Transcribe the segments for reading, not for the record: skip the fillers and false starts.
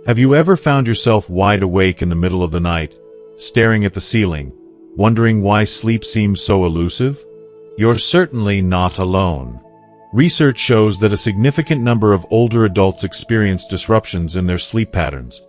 Have you ever found yourself wide awake in the middle of the night, staring at the ceiling, wondering why sleep seems so elusive? You're certainly not alone. Research shows that a significant number of older adults experience disruptions in their sleep patterns,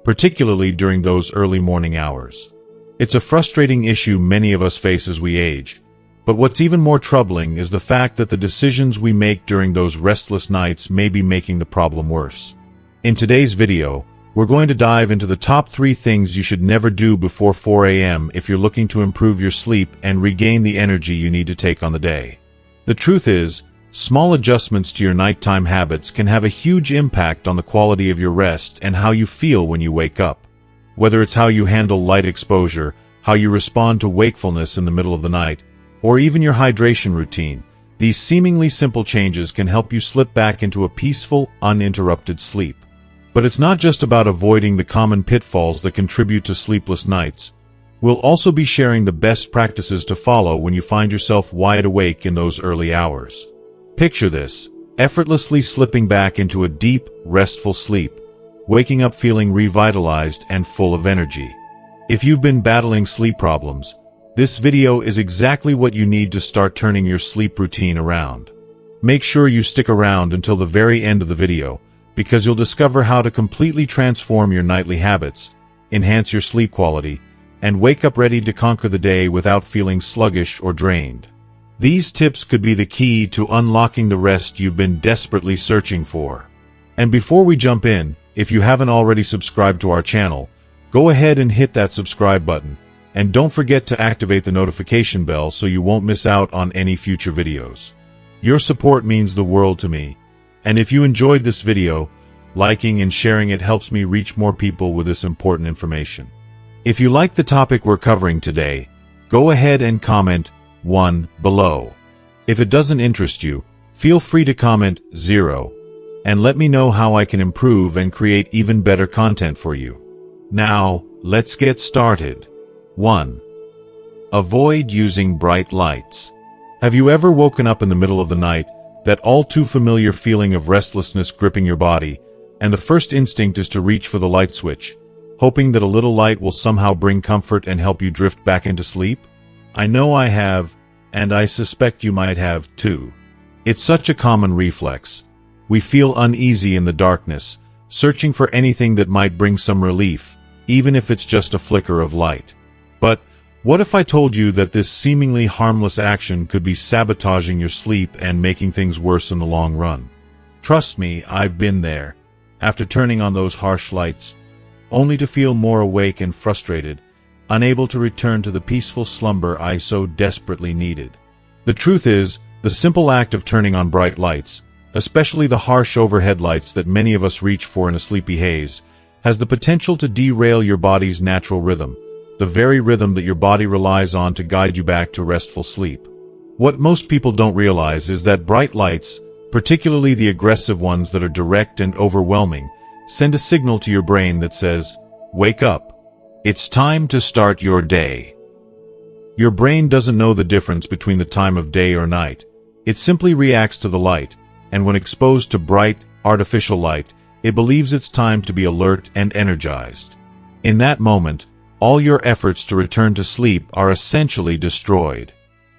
particularly during those early morning hours. It's a frustrating issue many of us face as we age, but what's even more troubling is the fact that the decisions we make during those restless nights may be making the problem worse. In today's video, we're going to dive into the top 3 things you should never do before 4 a.m. if you're looking to improve your sleep and regain the energy you need to take on the day. The truth is, small adjustments to your nighttime habits can have a huge impact on the quality of your rest and how you feel when you wake up. Whether it's how you handle light exposure, how you respond to wakefulness in the middle of the night, or even your hydration routine, these seemingly simple changes can help you slip back into a peaceful, uninterrupted sleep. But it's not just about avoiding the common pitfalls that contribute to sleepless nights. We'll also be sharing the best practices to follow when you find yourself wide awake in those early hours. Picture this, effortlessly slipping back into a deep, restful sleep, waking up feeling revitalized and full of energy. If you've been battling sleep problems, this video is exactly what you need to start turning your sleep routine around. Make sure you stick around until the very end of the video, because you'll discover how to completely transform your nightly habits, enhance your sleep quality, and wake up ready to conquer the day without feeling sluggish or drained. These tips could be the key to unlocking the rest you've been desperately searching for. And before we jump in, if you haven't already subscribed to our channel, go ahead and hit that subscribe button, and don't forget to activate the notification bell so you won't miss out on any future videos. Your support means the world to me. And if you enjoyed this video, liking and sharing it helps me reach more people with this important information. If you like the topic we're covering today, go ahead and comment 1 below. If it doesn't interest you, feel free to comment 0, and let me know how I can improve and create even better content for you. Now, let's get started. 1. Avoid using bright lights. Have you ever woken up in the middle of the night, that all too familiar feeling of restlessness gripping your body, and the first instinct is to reach for the light switch, hoping that a little light will somehow bring comfort and help you drift back into sleep? I know I have, and I suspect you might have too. It's such a common reflex. We feel uneasy in the darkness, searching for anything that might bring some relief, even if it's just a flicker of light. But what if I told you that this seemingly harmless action could be sabotaging your sleep and making things worse in the long run? Trust me, I've been there, after turning on those harsh lights, only to feel more awake and frustrated, unable to return to the peaceful slumber I so desperately needed. The truth is, the simple act of turning on bright lights, especially the harsh overhead lights that many of us reach for in a sleepy haze, has the potential to derail your body's natural rhythm, the very rhythm that your body relies on to guide you back to restful sleep. What most people don't realize is that bright lights, particularly the aggressive ones that are direct and overwhelming, send a signal to your brain that says, "Wake up. It's time to start your day." Your brain doesn't know the difference between the time of day or night. It simply reacts to the light, and when exposed to bright, artificial light, it believes it's time to be alert and energized. In that moment, all your efforts to return to sleep are essentially destroyed.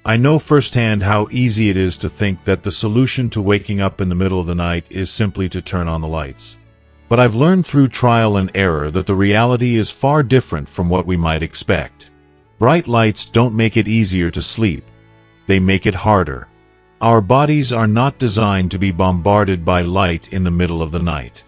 I know firsthand how easy it is to think that the solution to waking up in the middle of the night is simply to turn on the lights. But I've learned through trial and error that the reality is far different from what we might expect. Bright lights don't make it easier to sleep. They make it harder. Our bodies are not designed to be bombarded by light in the middle of the night.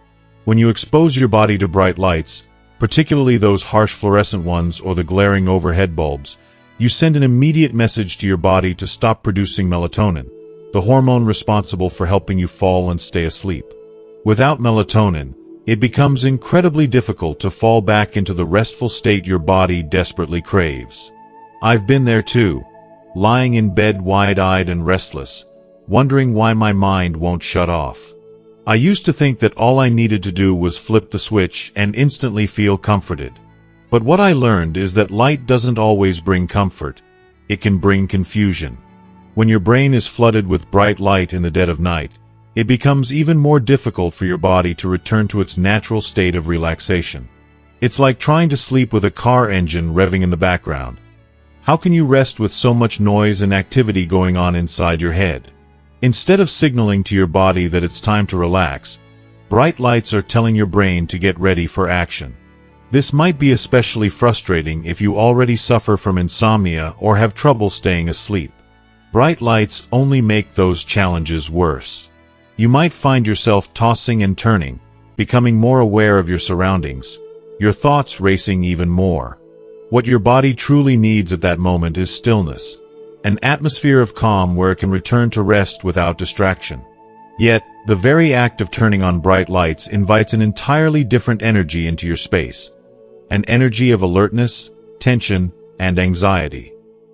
When you expose your body to bright lights, particularly those harsh fluorescent ones or the glaring overhead bulbs, you send an immediate message to your body to stop producing melatonin, the hormone responsible for helping you fall and stay asleep. Without melatonin, it becomes incredibly difficult to fall back into the restful state your body desperately craves. I've been there too, lying in bed wide-eyed and restless, wondering why my mind won't shut off. I used to think that all I needed to do was flip the switch and instantly feel comforted. But what I learned is that light doesn't always bring comfort. It can bring confusion. When your brain is flooded with bright light in the dead of night, it becomes even more difficult for your body to return to its natural state of relaxation. It's like trying to sleep with a car engine revving in the background. How can you rest with so much noise and activity going on inside your head? Instead of signaling to your body that it's time to relax, bright lights are telling your brain to get ready for action. This might be especially frustrating if you already suffer from insomnia or have trouble staying asleep. Bright lights only make those challenges worse. You might find yourself tossing and turning, becoming more aware of your surroundings, your thoughts racing even more. What your body truly needs at that moment is stillness, an atmosphere of calm where it can return to rest without distraction. Yet, the very act of turning on bright lights invites an entirely different energy into your space, an energy of alertness, tension, and anxiety.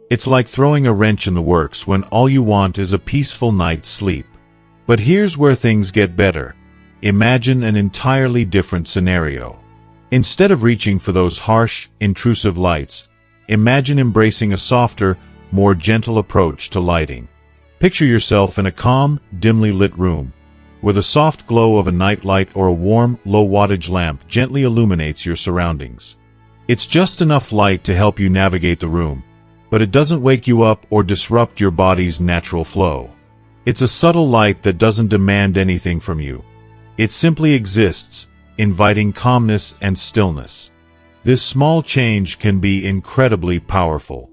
It's like throwing a wrench in the works when all you want is a peaceful night's sleep. But here's where things get better. Imagine an entirely different scenario. Instead of reaching for those harsh, intrusive lights, imagine embracing a softer, more gentle approach to lighting. Picture yourself in a calm, dimly lit room, where the soft glow of a nightlight or a warm, low-wattage lamp gently illuminates your surroundings. It's just enough light to help you navigate the room, but it doesn't wake you up or disrupt your body's natural flow. It's a subtle light that doesn't demand anything from you. It simply exists, inviting calmness and stillness. This small change can be incredibly powerful.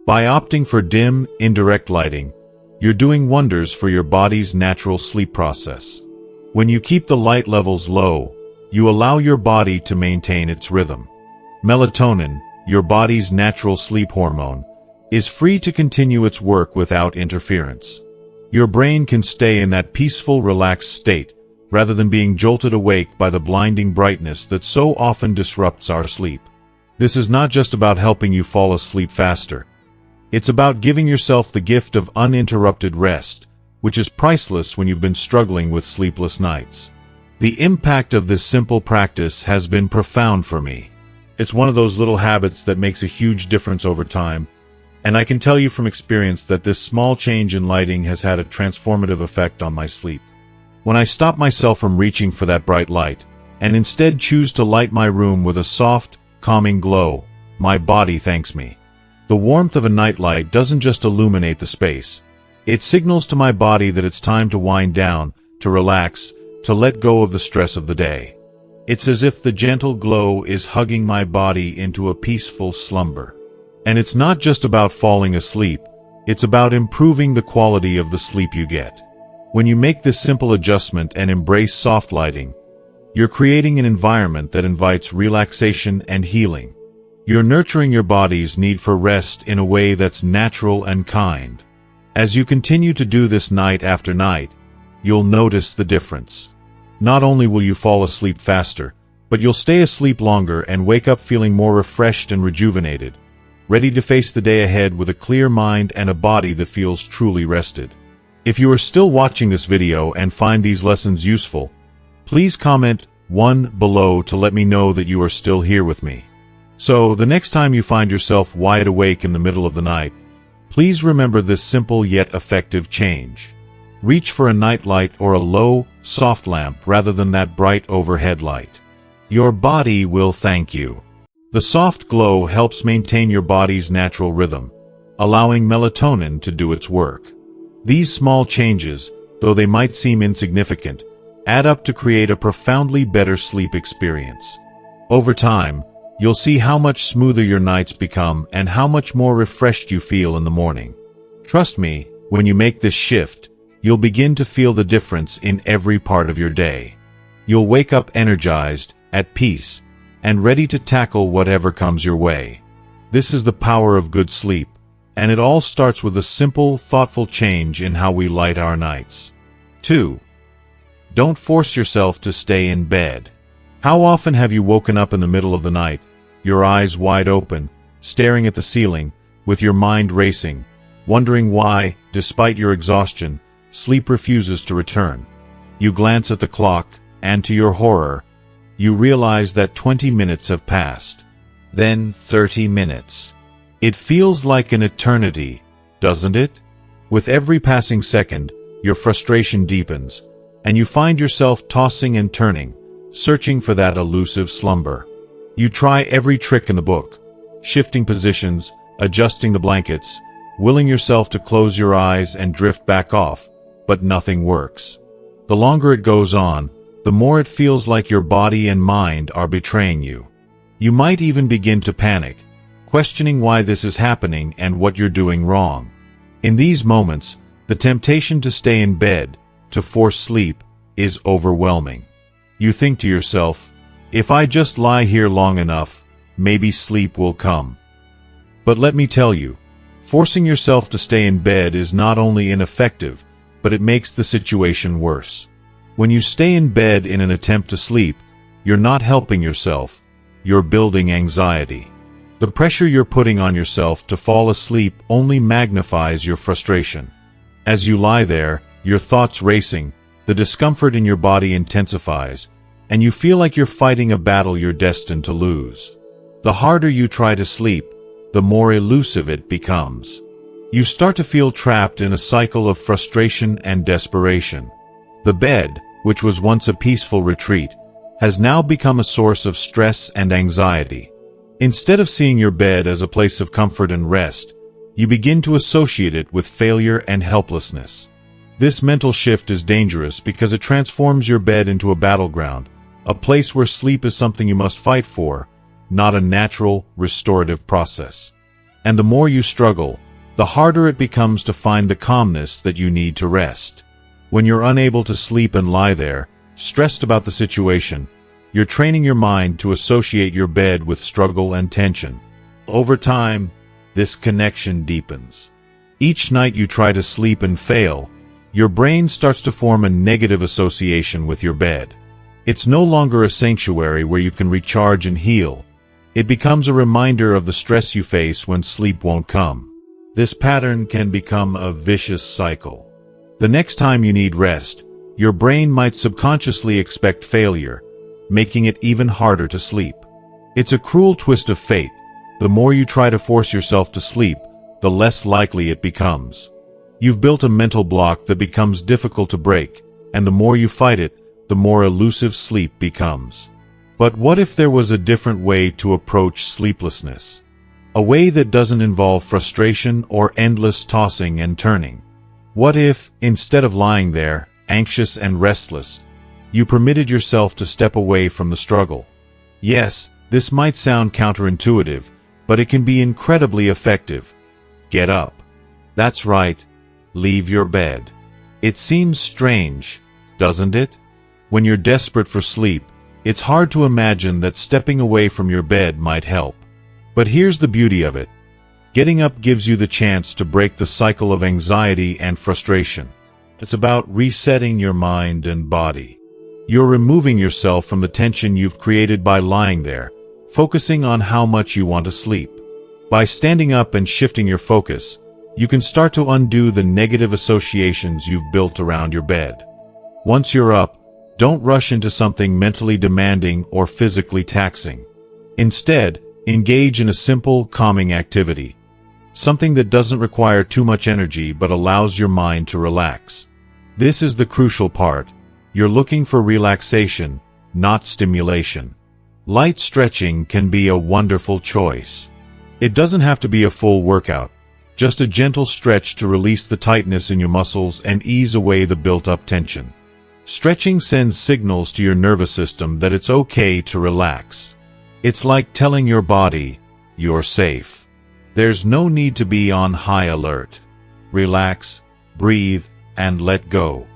By opting for dim, indirect lighting, you're doing wonders for your body's natural sleep process. When you keep the light levels low, you allow your body to maintain its rhythm. Melatonin, your body's natural sleep hormone, is free to continue its work without interference. Your brain can stay in that peaceful, relaxed state, rather than being jolted awake by the blinding brightness that so often disrupts our sleep. This is not just about helping you fall asleep faster. It's about giving yourself the gift of uninterrupted rest, which is priceless when you've been struggling with sleepless nights. The impact of this simple practice has been profound for me. It's one of those little habits that makes a huge difference over time, and I can tell you from experience that this small change in lighting has had a transformative effect on my sleep. When I stop myself from reaching for that bright light, and instead choose to light my room with a soft, calming glow, my body thanks me. The warmth of a nightlight doesn't just illuminate the space. It signals to my body that it's time to wind down, to relax, to let go of the stress of the day. It's as if the gentle glow is hugging my body into a peaceful slumber. And it's not just about falling asleep, it's about improving the quality of the sleep you get. When you make this simple adjustment and embrace soft lighting, you're creating an environment that invites relaxation and healing. You're nurturing your body's need for rest in a way that's natural and kind. As you continue to do this night after night, you'll notice the difference. Not only will you fall asleep faster, but you'll stay asleep longer and wake up feeling more refreshed and rejuvenated, ready to face the day ahead with a clear mind and a body that feels truly rested. If you are still watching this video and find these lessons useful, please comment 1 below to let me know that you are still here with me. So, the next time you find yourself wide awake in the middle of the night, please remember this simple yet effective change. Reach for a nightlight or a low, soft lamp rather than that bright overhead light. Your body will thank you. The soft glow helps maintain your body's natural rhythm, allowing melatonin to do its work. These small changes, though they might seem insignificant, add up to create a profoundly better sleep experience. Over time, you'll see how much smoother your nights become and how much more refreshed you feel in the morning. Trust me, when you make this shift, you'll begin to feel the difference in every part of your day. You'll wake up energized, at peace, and ready to tackle whatever comes your way. This is the power of good sleep, and it all starts with a simple, thoughtful change in how we light our nights. 2. Don't force yourself to stay in bed. How often have you woken up in the middle of the night, your eyes wide open, staring at the ceiling, with your mind racing, wondering why, despite your exhaustion, sleep refuses to return? You glance at the clock, and to your horror, you realize that 20 minutes have passed. Then 30 minutes. It feels like an eternity, doesn't it? With every passing second, your frustration deepens, and you find yourself tossing and turning, searching for that elusive slumber. You try every trick in the book, shifting positions, adjusting the blankets, willing yourself to close your eyes and drift back off, but nothing works. The longer it goes on, the more it feels like your body and mind are betraying you. You might even begin to panic, questioning why this is happening and what you're doing wrong. In these moments, the temptation to stay in bed, to force sleep, is overwhelming. You think to yourself, if I just lie here long enough, maybe sleep will come. But let me tell you, forcing yourself to stay in bed is not only ineffective, but it makes the situation worse. When you stay in bed in an attempt to sleep, you're not helping yourself, you're building anxiety. The pressure you're putting on yourself to fall asleep only magnifies your frustration. As you lie there, your thoughts racing, the discomfort in your body intensifies, and you feel like you're fighting a battle you're destined to lose. The harder you try to sleep, the more elusive it becomes. You start to feel trapped in a cycle of frustration and desperation. The bed, which was once a peaceful retreat, has now become a source of stress and anxiety. Instead of seeing your bed as a place of comfort and rest, you begin to associate it with failure and helplessness. This mental shift is dangerous because it transforms your bed into a battleground, a place where sleep is something you must fight for, not a natural, restorative process. And the more you struggle, the harder it becomes to find the calmness that you need to rest. When you're unable to sleep and lie there, stressed about the situation, you're training your mind to associate your bed with struggle and tension. Over time, this connection deepens. Each night you try to sleep and fail, your brain starts to form a negative association with your bed. It's no longer a sanctuary where you can recharge and heal. It becomes a reminder of the stress you face when sleep won't come. This pattern can become a vicious cycle. The next time you need rest, your brain might subconsciously expect failure, making it even harder to sleep. It's a cruel twist of fate. The more you try to force yourself to sleep, the less likely it becomes. You've built a mental block that becomes difficult to break, and the more you fight it, the more elusive sleep becomes. But what if there was a different way to approach sleeplessness? A way that doesn't involve frustration or endless tossing and turning? What if, instead of lying there, anxious and restless, you permitted yourself to step away from the struggle? Yes, this might sound counterintuitive, but it can be incredibly effective. Get up. That's right. Leave your bed. It seems strange, doesn't it? When you're desperate for sleep, it's hard to imagine that stepping away from your bed might help. But here's the beauty of it. Getting up gives you the chance to break the cycle of anxiety and frustration. It's about resetting your mind and body. You're removing yourself from the tension you've created by lying there, focusing on how much you want to sleep. By standing up and shifting your focus, you can start to undo the negative associations you've built around your bed. Once you're up, don't rush into something mentally demanding or physically taxing. Instead, engage in a simple, calming activity. Something that doesn't require too much energy but allows your mind to relax. This is the crucial part. You're looking for relaxation, not stimulation. Light stretching can be a wonderful choice. It doesn't have to be a full workout. Just a gentle stretch to release the tightness in your muscles and ease away the built-up tension. Stretching sends signals to your nervous system that it's okay to relax. It's like telling your body, you're safe. There's no need to be on high alert. Relax, breathe, and let go.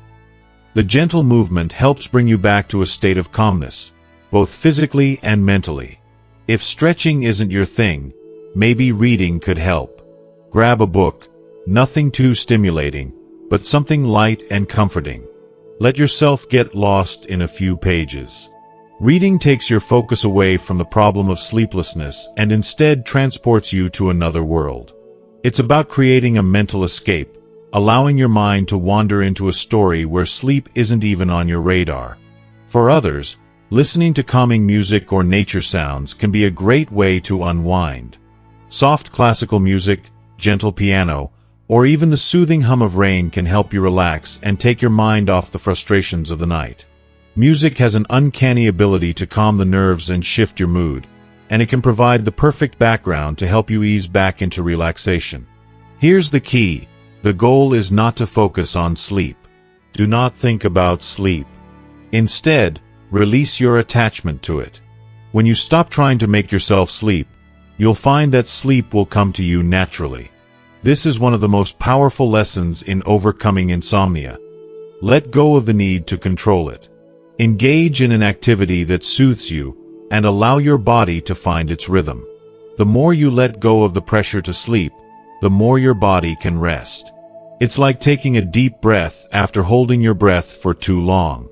The gentle movement helps bring you back to a state of calmness, both physically and mentally. If stretching isn't your thing, maybe reading could help. Grab a book, nothing too stimulating, but something light and comforting. Let yourself get lost in a few pages. Reading takes your focus away from the problem of sleeplessness and instead transports you to another world. It's about creating a mental escape, allowing your mind to wander into a story where sleep isn't even on your radar. For others, listening to calming music or nature sounds can be a great way to unwind. Soft classical music, gentle piano, or even the soothing hum of rain can help you relax and take your mind off the frustrations of the night. Music has an uncanny ability to calm the nerves and shift your mood, and it can provide the perfect background to help you ease back into relaxation. Here's the key. The goal is not to focus on sleep. Do not think about sleep. Instead, release your attachment to it. When you stop trying to make yourself sleep, you'll find that sleep will come to you naturally. This is one of the most powerful lessons in overcoming insomnia. Let go of the need to control it. Engage in an activity that soothes you and allow your body to find its rhythm. The more you let go of the pressure to sleep, the more your body can rest. It's like taking a deep breath after holding your breath for too long.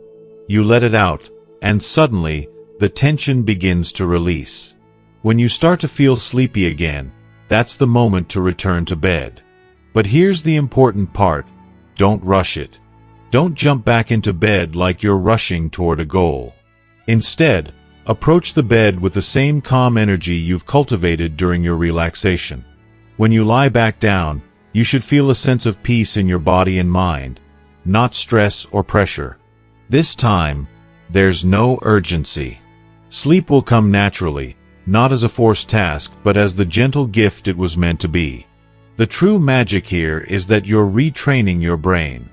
You let it out, and suddenly, the tension begins to release. When you start to feel sleepy again, that's the moment to return to bed. But here's the important part. Don't rush it. Don't jump back into bed like you're rushing toward a goal. Instead, approach the bed with the same calm energy you've cultivated during your relaxation. When you lie back down, you should feel a sense of peace in your body and mind, not stress or pressure. This time, there's no urgency. Sleep will come naturally, not as a forced task, but as the gentle gift it was meant to be. The true magic here is that you're retraining your brain.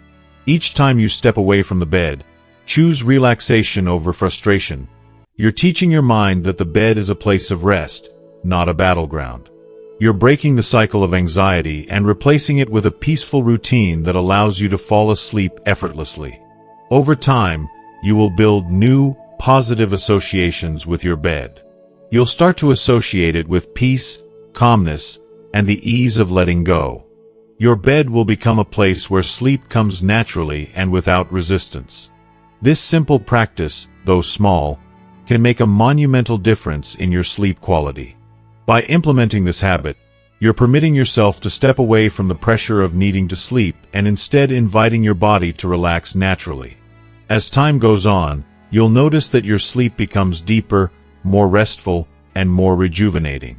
Each time you step away from the bed, choose relaxation over frustration. You're teaching your mind that the bed is a place of rest, not a battleground. You're breaking the cycle of anxiety and replacing it with a peaceful routine that allows you to fall asleep effortlessly. Over time, you will build new, positive associations with your bed. You'll start to associate it with peace, calmness, and the ease of letting go. Your bed will become a place where sleep comes naturally and without resistance. This simple practice, though small, can make a monumental difference in your sleep quality. By implementing this habit, you're permitting yourself to step away from the pressure of needing to sleep and instead inviting your body to relax naturally. As time goes on, you'll notice that your sleep becomes deeper, more restful, and more rejuvenating.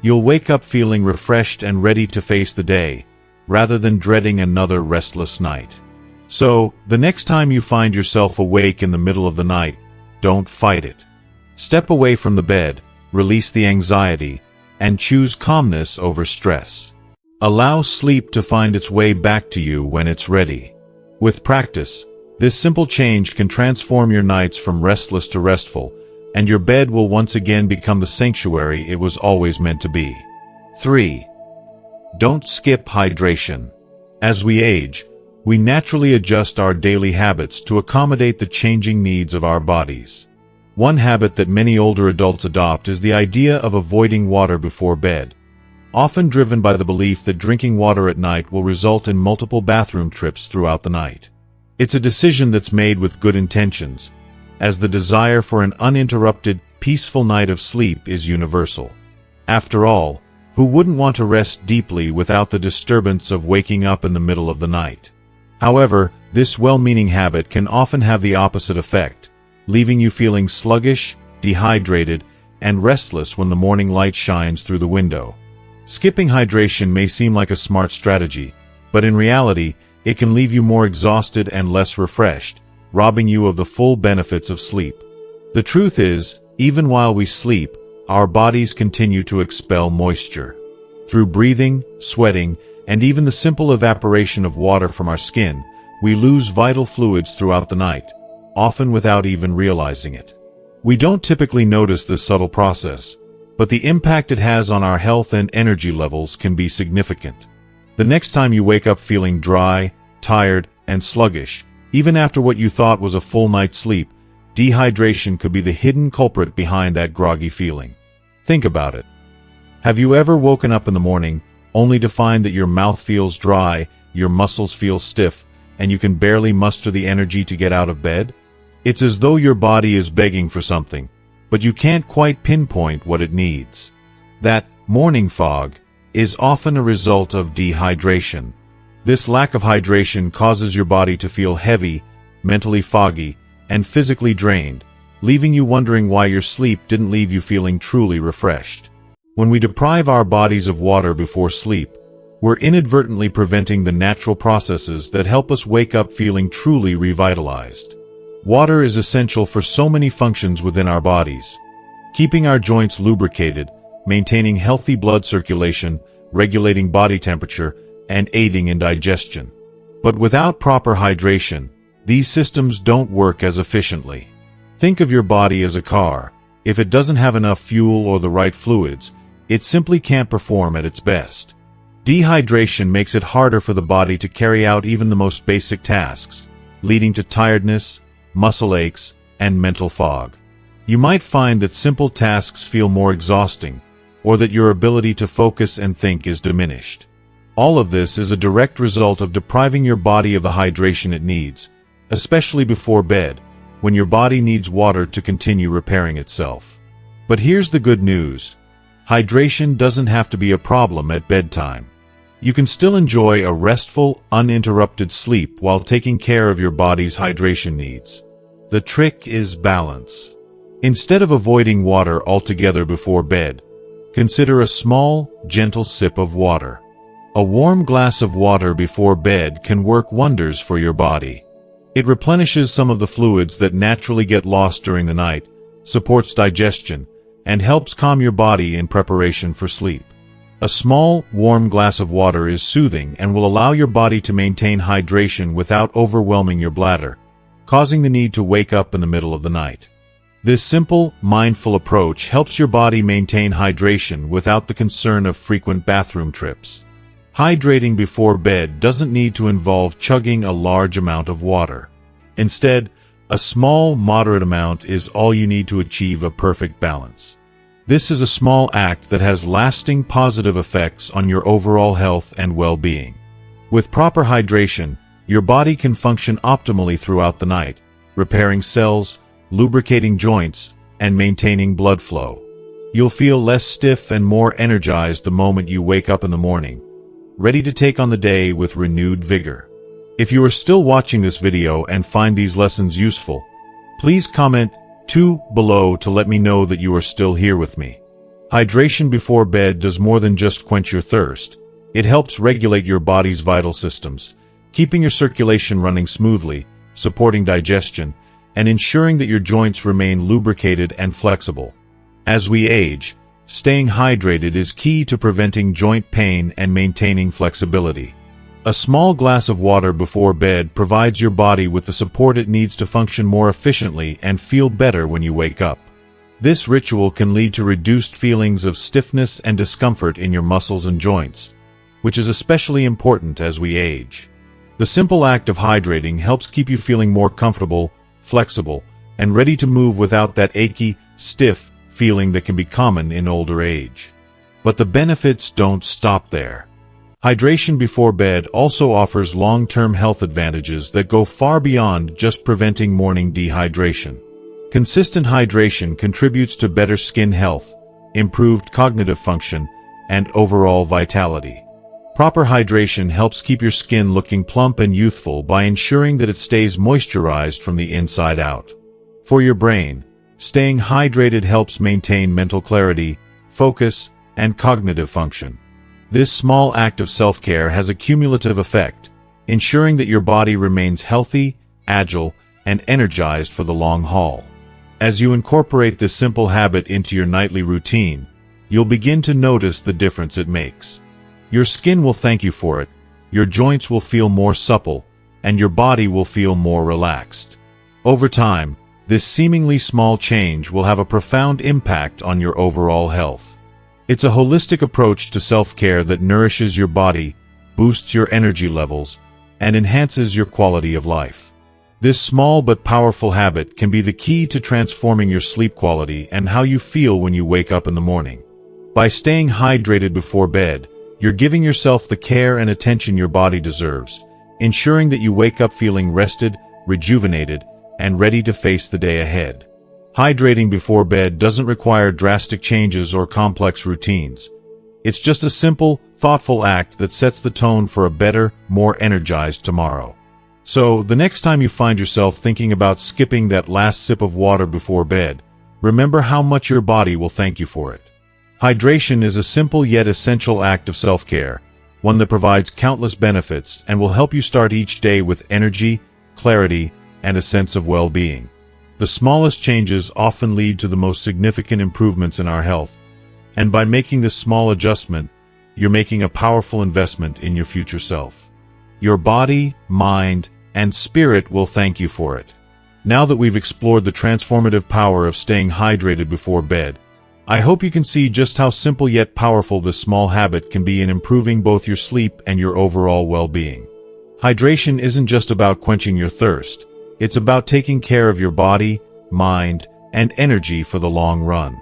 You'll wake up feeling refreshed and ready to face the day, rather than dreading another restless night. So, the next time you find yourself awake in the middle of the night, don't fight it. Step away from the bed, release the anxiety, and choose calmness over stress. Allow sleep to find its way back to you when it's ready. With practice, this simple change can transform your nights from restless to restful, and your bed will once again become the sanctuary it was always meant to be. 3. Don't skip hydration. As we age, we naturally adjust our daily habits to accommodate the changing needs of our bodies. One habit that many older adults adopt is the idea of avoiding water before bed, often driven by the belief that drinking water at night will result in multiple bathroom trips throughout the night. It's a decision that's made with good intentions, as the desire for an uninterrupted, peaceful night of sleep is universal. After all, who wouldn't want to rest deeply without the disturbance of waking up in the middle of the night? However, this well-meaning habit can often have the opposite effect, leaving you feeling sluggish, dehydrated, and restless when the morning light shines through the window. Skipping hydration may seem like a smart strategy, but in reality, it can leave you more exhausted and less refreshed, robbing you of the full benefits of sleep. The truth is, even while we sleep, our bodies continue to expel moisture. Through breathing, sweating, and even the simple evaporation of water from our skin, we lose vital fluids throughout the night, often without even realizing it. We don't typically notice this subtle process, but the impact it has on our health and energy levels can be significant. The next time you wake up feeling dry, tired, and sluggish, even after what you thought was a full night's sleep, dehydration could be the hidden culprit behind that groggy feeling. Think about it. Have you ever woken up in the morning only to find that your mouth feels dry, your muscles feel stiff, and you can barely muster the energy to get out of bed? It's as though your body is begging for something, but you can't quite pinpoint what it needs. That morning fog is often a result of dehydration. This lack of hydration causes your body to feel heavy, mentally foggy, and physically drained, leaving you wondering why your sleep didn't leave you feeling truly refreshed. When we deprive our bodies of water before sleep, we're inadvertently preventing the natural processes that help us wake up feeling truly revitalized. Water is essential for so many functions within our bodies, keeping our joints lubricated, maintaining healthy blood circulation, regulating body temperature, and aiding in digestion. But without proper hydration, these systems don't work as efficiently. Think of your body as a car. If it doesn't have enough fuel or the right fluids, it simply can't perform at its best. Dehydration makes it harder for the body to carry out even the most basic tasks, leading to tiredness, muscle aches, and mental fog. You might find that simple tasks feel more exhausting, or that your ability to focus and think is diminished. All of this is a direct result of depriving your body of the hydration it needs, especially before bed, when your body needs water to continue repairing itself. But here's the good news. Hydration doesn't have to be a problem at bedtime. You can still enjoy a restful, uninterrupted sleep while taking care of your body's hydration needs. The trick is balance. Instead of avoiding water altogether before bed, consider a small, gentle sip of water. A warm glass of water before bed can work wonders for your body. It replenishes some of the fluids that naturally get lost during the night, supports digestion, and helps calm your body in preparation for sleep. A small, warm glass of water is soothing and will allow your body to maintain hydration without overwhelming your bladder, causing the need to wake up in the middle of the night. This simple, mindful approach helps your body maintain hydration without the concern of frequent bathroom trips. Hydrating before bed doesn't need to involve chugging a large amount of water. Instead, a small, moderate amount is all you need to achieve a perfect balance. This is a small act that has lasting positive effects on your overall health and well-being. With proper hydration, your body can function optimally throughout the night, repairing cells, lubricating joints, and maintaining blood flow. You'll feel less stiff and more energized the moment you wake up in the morning, ready to take on the day with renewed vigor. If you are still watching this video and find these lessons useful, please comment 2 below to let me know that you are still here with me. Hydration before bed does more than just quench your thirst. It helps regulate your body's vital systems, keeping your circulation running smoothly, supporting digestion, and ensuring that your joints remain lubricated and flexible. As we age, staying hydrated is key to preventing joint pain and maintaining flexibility. A small glass of water before bed provides your body with the support it needs to function more efficiently and feel better when you wake up. This ritual can lead to reduced feelings of stiffness and discomfort in your muscles and joints, which is especially important as we age. The simple act of hydrating helps keep you feeling more comfortable, flexible, and ready to move without that achy, stiff feeling that can be common in older age. But the benefits don't stop there. Hydration before bed also offers long-term health advantages that go far beyond just preventing morning dehydration. Consistent hydration contributes to better skin health, improved cognitive function, and overall vitality. Proper hydration helps keep your skin looking plump and youthful by ensuring that it stays moisturized from the inside out. For your brain, staying hydrated helps maintain mental clarity, focus, and cognitive function. This small act of self-care has a cumulative effect, ensuring that your body remains healthy, agile, and energized for the long haul. As you incorporate this simple habit into your nightly routine, you'll begin to notice the difference it makes. Your skin will thank you for it, your joints will feel more supple, and your body will feel more relaxed. Over time, this seemingly small change will have a profound impact on your overall health. It's a holistic approach to self-care that nourishes your body, boosts your energy levels, and enhances your quality of life. This small but powerful habit can be the key to transforming your sleep quality and how you feel when you wake up in the morning. By staying hydrated before bed, you're giving yourself the care and attention your body deserves, ensuring that you wake up feeling rested, rejuvenated, and ready to face the day ahead. Hydrating before bed doesn't require drastic changes or complex routines. It's just a simple, thoughtful act that sets the tone for a better, more energized tomorrow. So, the next time you find yourself thinking about skipping that last sip of water before bed, remember how much your body will thank you for it. Hydration is a simple yet essential act of self-care, one that provides countless benefits and will help you start each day with energy, clarity, and a sense of well-being. The smallest changes often lead to the most significant improvements in our health, and by making this small adjustment, you're making a powerful investment in your future self. Your body, mind, and spirit will thank you for it. Now that we've explored the transformative power of staying hydrated before bed, I hope you can see just how simple yet powerful this small habit can be in improving both your sleep and your overall well-being. Hydration isn't just about quenching your thirst. It's about taking care of your body, mind, and energy for the long run.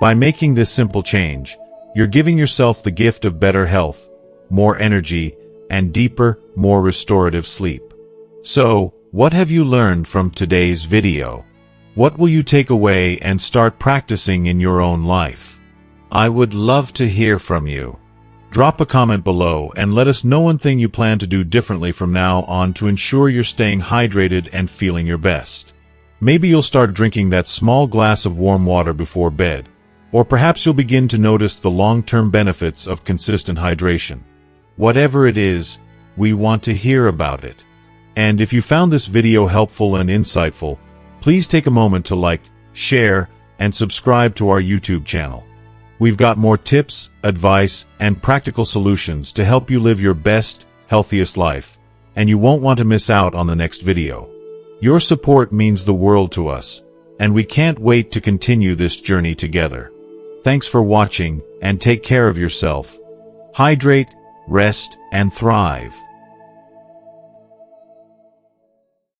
By making this simple change, you're giving yourself the gift of better health, more energy, and deeper, more restorative sleep. So, what have you learned from today's video? What will you take away and start practicing in your own life? I would love to hear from you. Drop a comment below and let us know one thing you plan to do differently from now on to ensure you're staying hydrated and feeling your best. Maybe you'll start drinking that small glass of warm water before bed, or perhaps you'll begin to notice the long-term benefits of consistent hydration. Whatever it is, we want to hear about it. And if you found this video helpful and insightful, please take a moment to like, share, and subscribe to our YouTube channel. We've got more tips, advice, and practical solutions to help you live your best, healthiest life, and you won't want to miss out on the next video. Your support means the world to us, and we can't wait to continue this journey together. Thanks for watching, and take care of yourself. Hydrate, rest, and thrive.